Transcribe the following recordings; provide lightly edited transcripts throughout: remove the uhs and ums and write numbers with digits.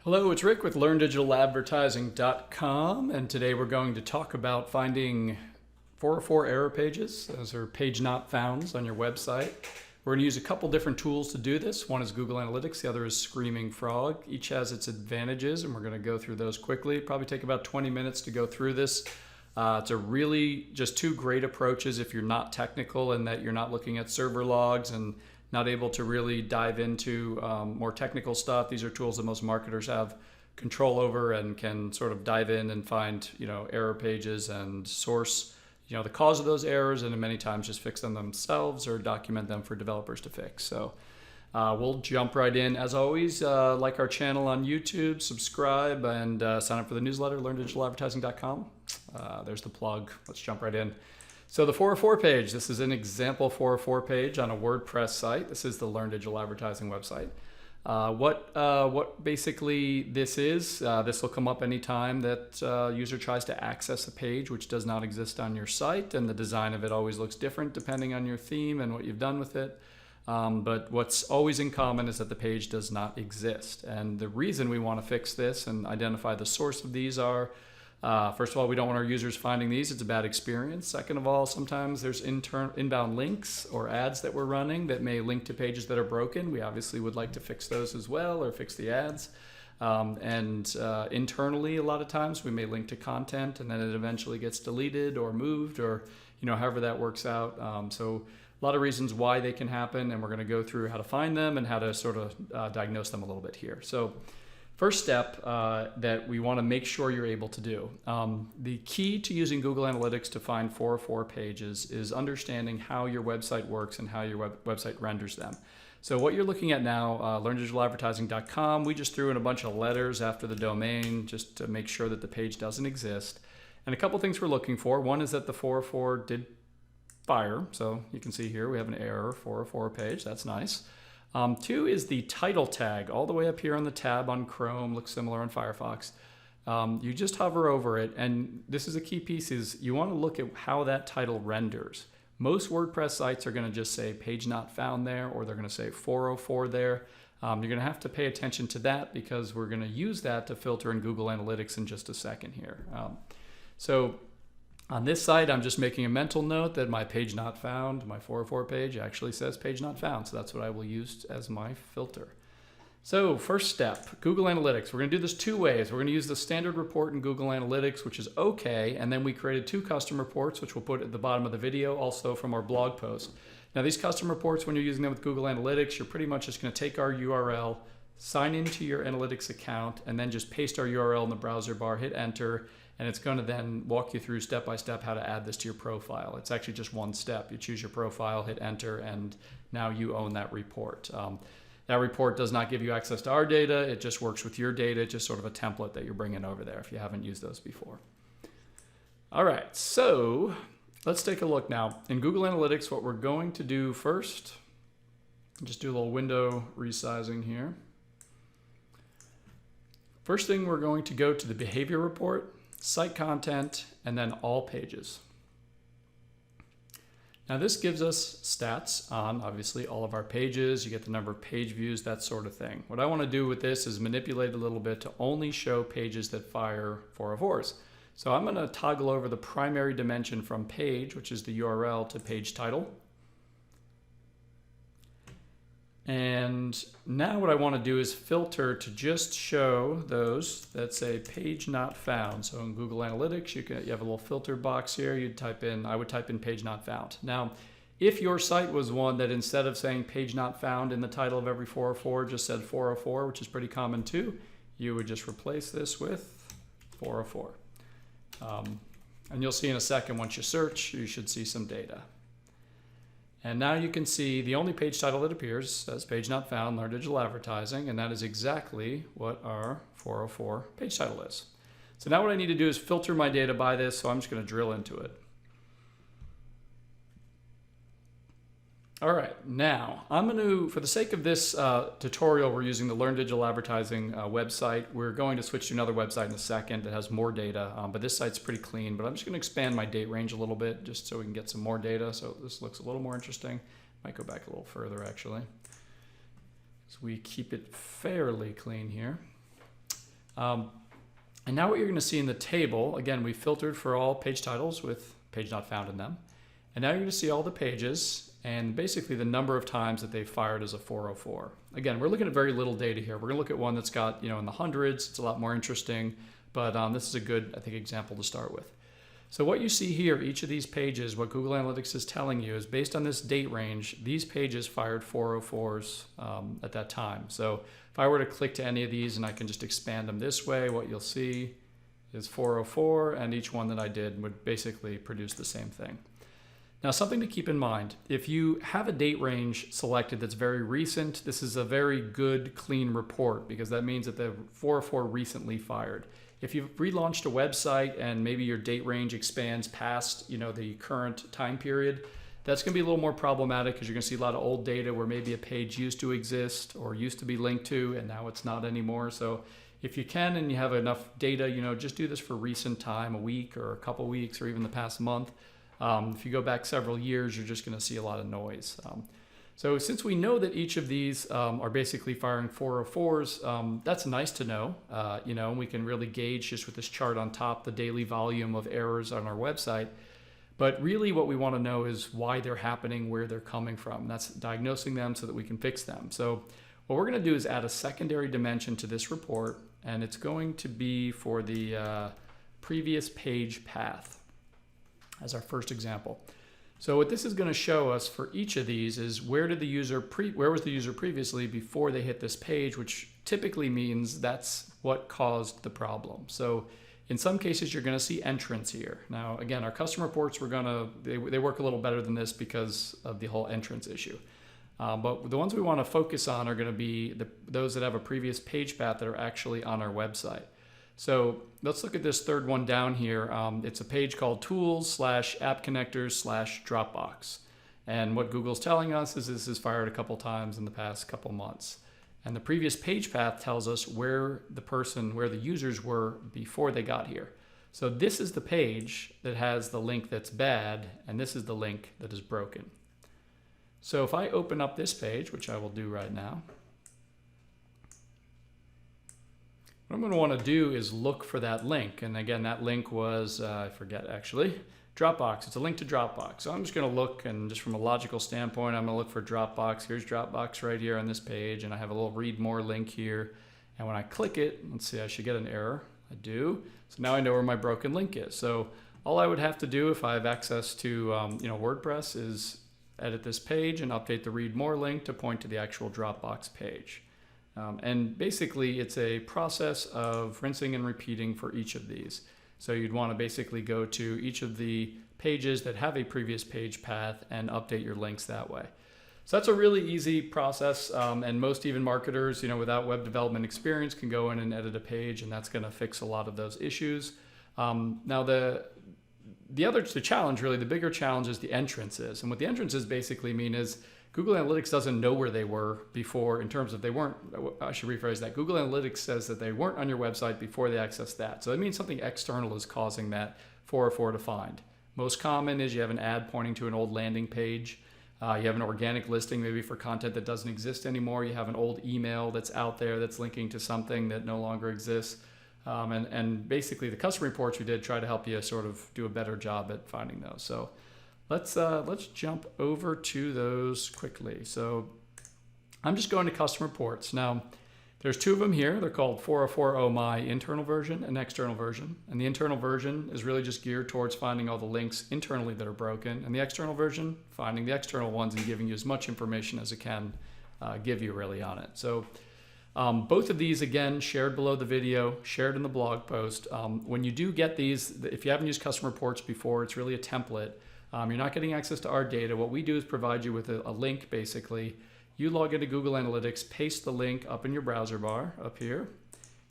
Hello, it's Rick with LearnDigitalAdvertising.com, and today we're going to talk about finding 404 error pages. Those are page not founds on your website. We're going to use a couple different tools to do this. One is Google Analytics, the other is Screaming Frog. Each has its advantages, and we're going to go through those quickly. Probably take about 20 minutes to go through this. It's a really just two great approaches if you're not technical and that you're not looking at server logs and not able to really dive into more technical stuff. These are tools that most marketers have control over and can sort of dive in and find, error pages and source, the cause of those errors, and many times just fix them themselves or document them for developers to fix. So we'll jump right in. As always, like our channel on YouTube, subscribe, and sign up for the newsletter, LearnDigitalAdvertising.com. There's the plug. Let's jump right in. So the 404 page, this is an example 404 page on a WordPress site. This is the Learn Digital Advertising website. What basically this is, this will come up anytime that user tries to access a page which does not exist on your site, and the design of it always looks different depending on your theme and what you've done with it. But what's always in common is that the page does not exist. And the reason we want to fix this and identify the source of these are, first of all, we don't want our users finding these. It's a bad experience. Second of all, sometimes there's inbound links or ads that we're running that may link to pages that are broken. We obviously would like to fix those as well, or fix the ads. Internally, a lot of times we may link to content and then it eventually gets deleted or moved, or however that works out. So a lot of reasons why they can happen, and we're going to go through how to find them and how to sort of diagnose them a little bit here. So first step that we want to make sure you're able to do. The key to using Google Analytics to find 404 pages is understanding how your website works and how your website renders them. So what you're looking at now, LearnDigitalAdvertising.com, we just threw in a bunch of letters after the domain just to make sure that the page doesn't exist. And a couple things we're looking for. One is that the 404 did fire. So you can see here we have an error 404 page. That's nice. Two is the title tag, all the way up here on the tab on Chrome, looks similar on Firefox. You just hover over it, and this is a key piece, is you want to look at how that title renders. Most WordPress sites are going to just say page not found there, or they're going to say 404 there. You're going to have to pay attention to that because we're going to use that to filter in Google Analytics in just a second here. So on this site, I'm just making a mental note that my page not found, my 404 page, actually says page not found. So that's what I will use as my filter. So first step, Google Analytics. We're going to do this two ways. We're going to use the standard report in Google Analytics, which is okay. And then we created two custom reports, which we'll put at the bottom of the video, also from our blog post. Now these custom reports, when you're using them with Google Analytics, you're pretty much just going to take our URL, sign into your analytics account, and then just paste our URL in the browser bar, hit enter. And it's going to then walk you through step by step how to add this to your profile. It's actually just one step. You choose your profile, hit enter, and now you own that report. That report does not give you access to our data. It just works with your data. It's just sort of a template that you're bringing over there if you haven't used those before. All right, so let's take a look now. In Google Analytics, what we're going to do first, just do a little window resizing here. First thing, we're going to go to the behavior report, site content, and then all pages. Now this gives us stats on obviously all of our pages. You get the number of page views, that sort of thing. What I want to do with this is manipulate a little bit to only show pages that fire 404s. So I'm going to toggle over the primary dimension from page, which is the URL, to page title. And now what I want to do is filter to just show those that say page not found. So in Google Analytics, you have a little filter box here. I would type in page not found. Now, if your site was one that instead of saying page not found in the title of every 404 just said 404, which is pretty common too, you would just replace this with 404. And you'll see in a second, once you search, you should see some data. And now you can see the only page title that appears says page not found, Learn Digital Advertising, and that is exactly what our 404 page title is. So now what I need to do is filter my data by this, so I'm just going to drill into it. All right, now I'm going to, for the sake of this tutorial, we're using the Learn Digital Advertising website. We're going to switch to another website in a second that has more data, but this site's pretty clean. But I'm just going to expand my date range a little bit just so we can get some more data. So this looks a little more interesting. Might go back a little further actually. So we keep it fairly clean here. And now what you're going to see in the table, again, we filtered for all page titles with page not found in them. And now you're going to see all the pages and basically the number of times that they fired as a 404. Again, we're looking at very little data here. We're going to look at one that's got, in the hundreds. It's a lot more interesting, but this is a good, I think, example to start with. So what you see here, each of these pages, what Google Analytics is telling you is based on this date range, these pages fired 404s at that time. So if I were to click to any of these and I can just expand them this way, what you'll see is 404, and each one that I did would basically produce the same thing. Now, something to keep in mind, if you have a date range selected that's very recent, this is a very good, clean report because that means that the 404 recently fired. If you've relaunched a website and maybe your date range expands past, the current time period, that's going to be a little more problematic because you're going to see a lot of old data where maybe a page used to exist or used to be linked to and now it's not anymore. So if you can and you have enough data, just do this for recent time, a week or a couple weeks or even the past month. If you go back several years, you're just going to see a lot of noise. So since we know that each of these are basically firing 404s, that's nice to know, and we can really gauge just with this chart on top the daily volume of errors on our website. But really what we want to know is why they're happening, where they're coming from. That's diagnosing them so that we can fix them. So what we're going to do is add a secondary dimension to this report, and it's going to be for the previous page path as our first example. So what this is going to show us for each of these is where was the user previously before they hit this page, which typically means that's what caused the problem. So in some cases, you're going to see entrance here. Now, again, our customer reports, they work a little better than this because of the whole entrance issue. But the ones we want to focus on are going to be those that have a previous page path that are actually on our website. So let's look at this third one down here. It's a page called Tools/App Connectors/Dropbox. And what Google's telling us is this is fired a couple times in the past couple months. And the previous page path tells us where the users were before they got here. So this is the page that has the link that's bad, and this is the link that is broken. So if I open up this page, which I will do right now, what I'm going to want to do is look for that link. And again, that link was, I forget actually, Dropbox. It's a link to Dropbox. So I'm just going to look, and just from a logical standpoint, I'm going to look for Dropbox. Here's Dropbox right here on this page, and I have a little read more link here. And when I click it, let's see, I should get an error. I do. So now I know where my broken link is. So all I would have to do if I have access to WordPress is edit this page and update the read more link to point to the actual Dropbox page. And basically, it's a process of rinsing and repeating for each of these. So you'd want to basically go to each of the pages that have a previous page path and update your links that way. So that's a really easy process, and most even marketers, without web development experience can go in and edit a page, and that's going to fix a lot of those issues. Now the challenge, really, the bigger challenge is the entrances. And what the entrances basically mean is Google Analytics doesn't know where they were before in terms of I should rephrase that. Google Analytics says that they weren't on your website before they accessed that. So that means something external is causing that 404 to find. Most common is you have an ad pointing to an old landing page. You have an organic listing maybe for content that doesn't exist anymore. You have an old email that's out there that's linking to something that no longer exists. And basically the customer reports we did try to help you sort of do a better job at finding those. So let's jump over to those quickly. So I'm just going to customer reports. Now, there's two of them here. They're called 404 My internal version and external version. And the internal version is really just geared towards finding all the links internally that are broken. And the external version, finding the external ones and giving you as much information as it can give you really on it. So both of these, again, shared below the video, shared in the blog post. When you do get these, if you haven't used customer reports before, it's really a template. You're not getting access to our data. What we do is provide you with a link, basically. You log into Google Analytics, paste the link up in your browser bar up here,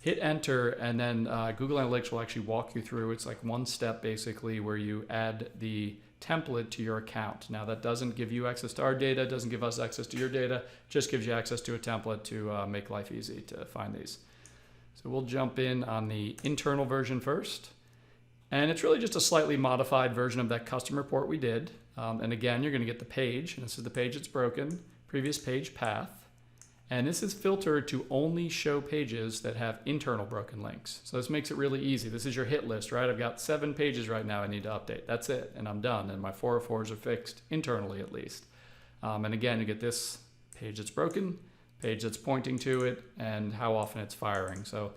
hit enter, and then Google Analytics will actually walk you through. It's like one step, basically, where you add the template to your account. Now, that doesn't give you access to our data, doesn't give us access to your data, just gives you access to a template to make life easy to find these. So we'll jump in on the internal version first. And it's really just a slightly modified version of that custom report we did. And again, you're going to get the page, and this is the page that's broken, previous page path. And this is filtered to only show pages that have internal broken links. So this makes it really easy. This is your hit list, right? I've got 7 pages right now I need to update. That's it, and I'm done. And my 404s are fixed internally at least. And again, you get this page that's broken, page that's pointing to it, and how often it's firing. So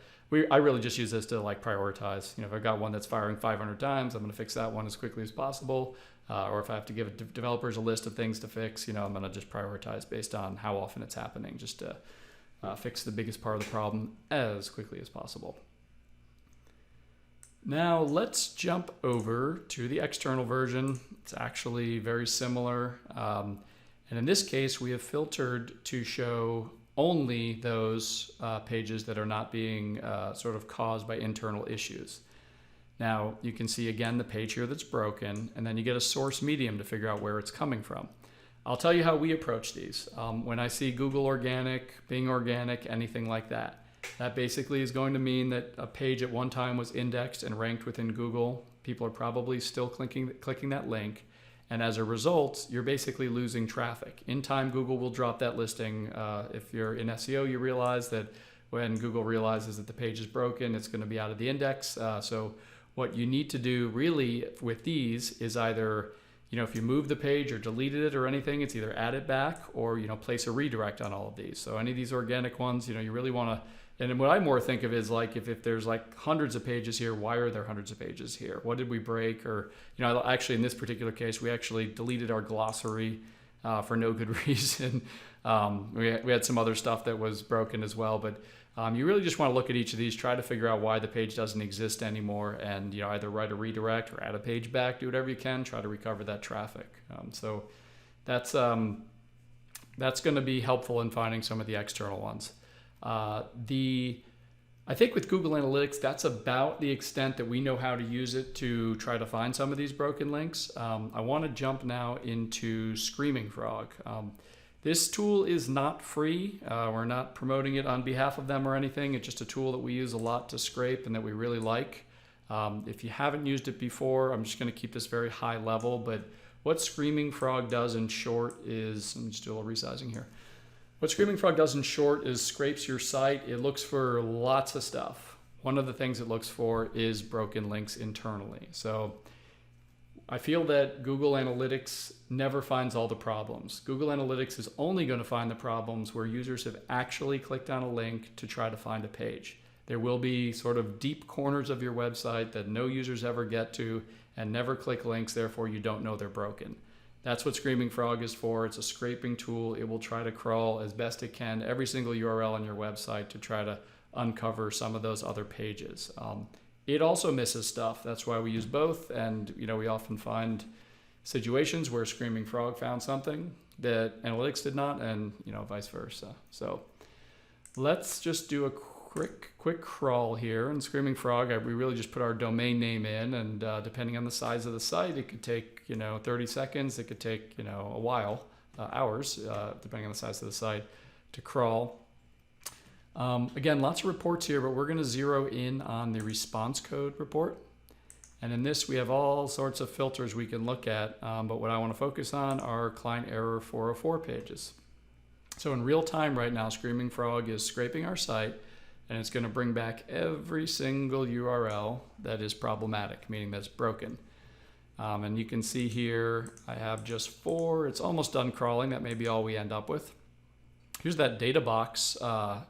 I really just use this to like prioritize. If I've got one that's firing 500 times, I'm going to fix that one as quickly as possible. Or if I have to give developers a list of things to fix, I'm going to just prioritize based on how often it's happening, just to fix the biggest part of the problem as quickly as possible. Now let's jump over to the external version. It's actually very similar. And in this case, we have filtered to show only those pages that are not being sort of caused by internal issues. Now you can see again the page here that's broken, and then you get a source medium to figure out where it's coming from. I'll tell you how we approach these. When I see Google organic, Bing organic, anything like that, that basically is going to mean that a page at one time was indexed and ranked within Google. People are probably still clicking that link, and as a result, you're basically losing traffic. In time, Google will drop that listing. If you're in SEO, you realize that when Google realizes that the page is broken, it's going to be out of the index. So what you need to do really with these is either, if you move the page or deleted it or anything, it's either add it back or, place a redirect on all of these. So any of these organic ones, you really want to, and what I more think of is like, if there's like hundreds of pages here, why are there hundreds of pages here? What did we break? Or, actually in this particular case, we actually deleted our glossary for no good reason. We had some other stuff that was broken as well, but you really just want to look at each of these, try to figure out why the page doesn't exist anymore, and either write a redirect or add a page back, do whatever you can, try to recover that traffic. So that's going to be helpful in finding some of the external ones. I think with Google Analytics, that's about the extent that we know how to use it to try to find some of these broken links. I want to jump now into Screaming Frog. This tool is not free. We're not promoting it on behalf of them or anything. It's just a tool that we use a lot to scrape and that we really like. If you haven't used it before, I'm just going to keep this very high level, but what Screaming Frog does in short is, let me just do a little resizing here. What Screaming Frog does in short is scrapes your site. It looks for lots of stuff. One of the things it looks for is broken links internally. So I feel that Google Analytics never finds all the problems. Google Analytics is only going to find the problems where users have actually clicked on a link to try to find a page. There will be sort of deep corners of your website that no users ever get to and never click links, therefore you don't know they're broken. That's what Screaming Frog is for. It's a scraping tool. It will try to crawl as best it can every single URL on your website to try to uncover some of those other pages. It also misses stuff. That's why we use both. And we often find situations where Screaming Frog found something that Analytics did not, and vice versa. So let's just do a quick crawl here. In Screaming Frog, we really just put our domain name in, and depending on the size of the site, it could take 30 seconds. It could take a while, hours, depending on the size of the site, to crawl. Again, lots of reports here, but we're going to zero in on the response code report. And in this, we have all sorts of filters we can look at, but what I want to focus on are client error 404 pages. So in real time right now, Screaming Frog is scraping our site, and it's going to bring back every single URL that is problematic, meaning that's broken. And you can see here, I have just 4. It's almost done crawling. That may be all we end up with. Here's that data box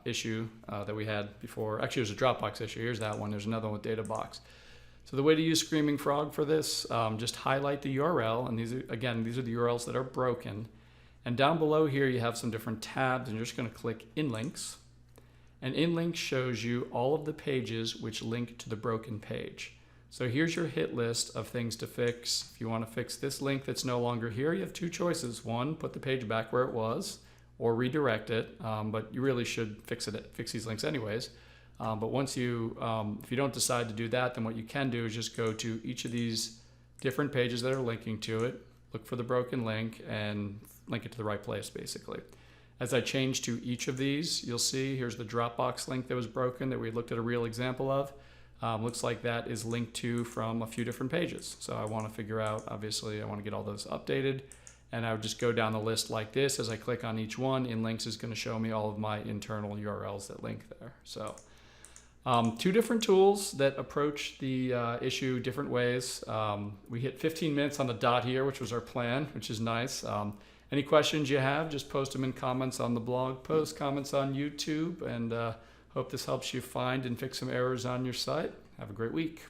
issue that we had before. Actually, there's a Dropbox issue. Here's that one. There's another one with data box. So the way to use Screaming Frog for this, just highlight the URL. And these are the URLs that are broken. And down below here, you have some different tabs. And you're just going to click In Links. And In Links shows you all of the pages which link to the broken page. So here's your hit list of things to fix. If you want to fix this link that's no longer here, you have 2 choices. One, put the page back where it was, or redirect it, but you really should fix these links anyways. But once if you don't decide to do that, then what you can do is just go to each of these different pages that are linking to it, look for the broken link, and link it to the right place, basically. As I change to each of these, you'll see here's the Dropbox link that was broken that we looked at a real example of. Looks like that is linked to from a few different pages. So I want to figure out, obviously, I want to get all those updated. And I would just go down the list like this. As I click on each one, InLinks is going to show me all of my internal URLs that link there. So two different tools that approach the issue different ways. We hit 15 minutes on the dot here, which was our plan, which is nice. Any questions you have, just post them in comments on the blog post, comments on YouTube, and hope this helps you find and fix some errors on your site. Have a great week.